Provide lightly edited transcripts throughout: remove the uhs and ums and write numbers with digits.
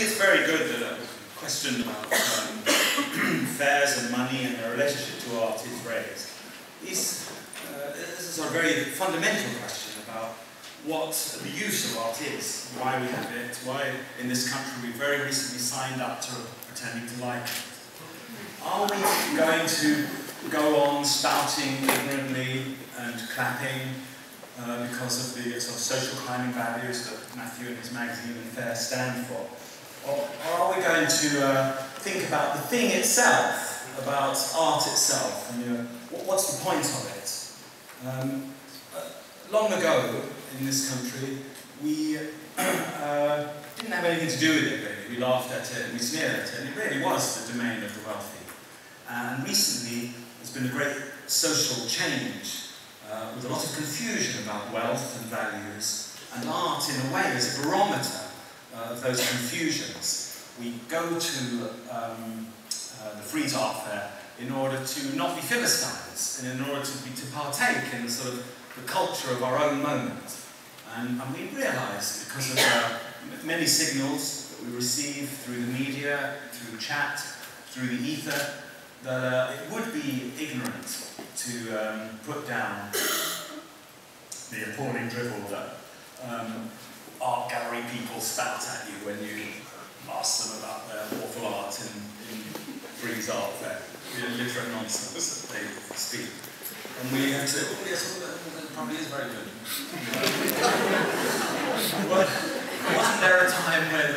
think it's very good that a question about fairs and money and their relationship to art is raised. This is a very fundamental question about what the use of art is, why we have it, why in this country we very recently signed up to pretending to like it. Are we going to go on spouting ignorantly and clapping because of the sort of social climbing values that Matthew and his magazine and Fair stand for? Or are we going to think about the thing itself, about art itself, and what's the point of it? Long ago in this country, we didn't have anything to do with it really. We laughed at it and we sneered at it, and it really was the domain of the wealthy. And recently, there's been a great social change with a lot of confusion about wealth and values, and art in a way is a barometer of those confusions. We go to the Frieze Art Fair in order to not be Philistines, and in order to partake in the sort of the culture of our own moment. And we realise, because of many signals that we receive through the media, through chat, through the ether, that it would be ignorant to put down the appalling drivel that art gallery people spout at you when you ask them about their awful art in Frieze Art Fair. The illiterate nonsense that they speak. And we have to say, oh yes, well, that probably is very good. But wasn't there a time when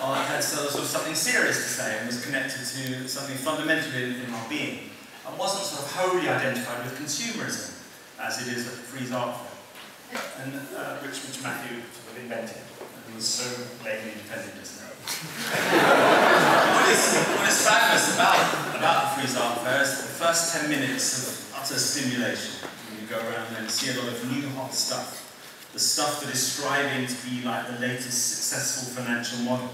art had sort of something serious to say and was connected to something fundamental in our being, and wasn't sort of wholly identified with consumerism, as it is at the Frieze Art Fair, and which Matthew sort of invented, and was so lamely defended just now. What is fabulous about the Frieze Art Fair is the first 10 minutes of utter stimulation. You go around and see a lot of new hot stuff. The stuff that is striving to be like the latest successful financial model.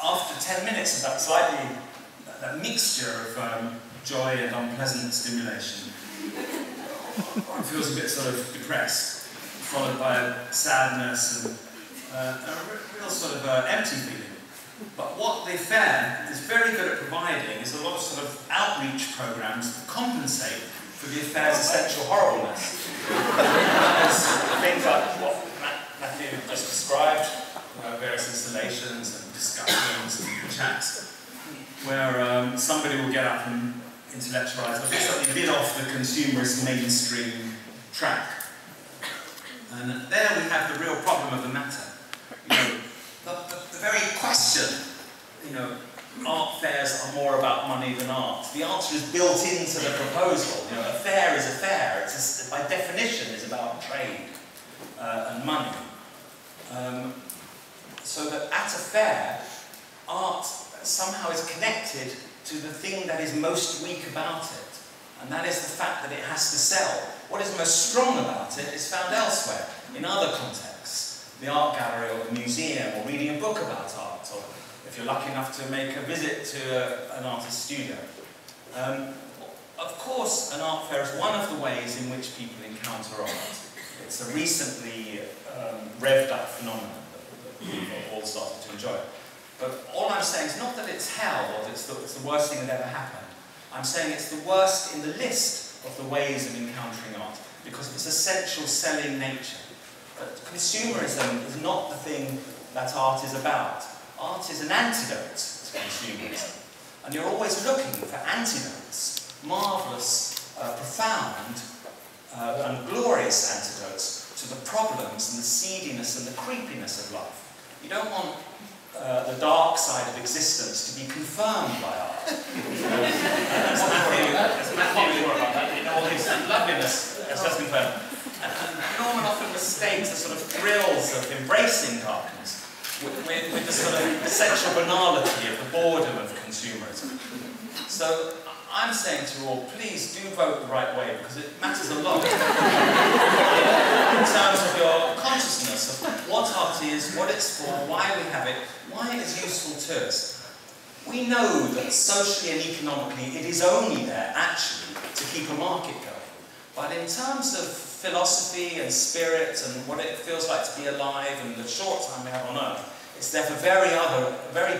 After 10 minutes of that mixture of joy and unpleasant stimulation, one feels a bit sort of depressed, followed by a sadness and a real sort of empty feeling. But what the fair is very good at providing is a lot of sort of outreach programs that compensate for the affair's essential horribleness. There's things like what Matthew just described, various installations and discussions and chats, where somebody will get up and intellectualise, or do something a bit off the consumerist mainstream track. And there we have the real problem of the matter. The very question, art fairs are more about money than art. The answer is built into the proposal. A fair is a fair. It's by definition is about trade and money. So that at a fair, art somehow is connected to the thing that is most weak about it, and that is the fact that it has to sell. What is most strong about it is found elsewhere, in other contexts. The art gallery or the museum, or reading a book about art, or if you're lucky enough to make a visit to an artist's studio. Of course, an art fair is one of the ways in which people encounter art. It's a recently revved up phenomenon that we've all started to enjoy. But all I'm saying is not that it's hell, or that it's the worst thing that ever happened. I'm saying it's the worst in the list of the ways of encountering art, because of its essential selling nature. But consumerism is not the thing that art is about. Art is an antidote to consumerism. And you're always looking for antidotes, marvellous, profound, and glorious antidotes to the problems and the seediness and the creepiness of life. You don't want the dark side of existence to be confirmed by art. As Matthew more about that, all his loveliness has just confirmed. And Norman often mistakes the sort of thrills of embracing darkness with the sort of essential banality of the boredom of consumerism. So I'm saying to you all, please do vote the right way, because it matters a lot in terms of your consciousness of what art is, what it's for, why we have it, why it is useful to us. We know that socially and economically it is only there, actually, to keep a market going. But in terms of philosophy and spirit and what it feels like to be alive and the short time we have on Earth. It's there for very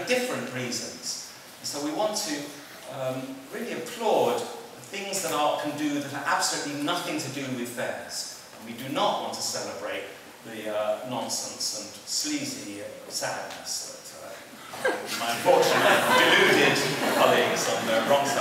different reasons. And so we want to really applaud the things that art can do that are absolutely nothing to do with fairs. And we do not want to celebrate the nonsense and sleazy sadness that my unfortunately deluded colleagues on the wrong side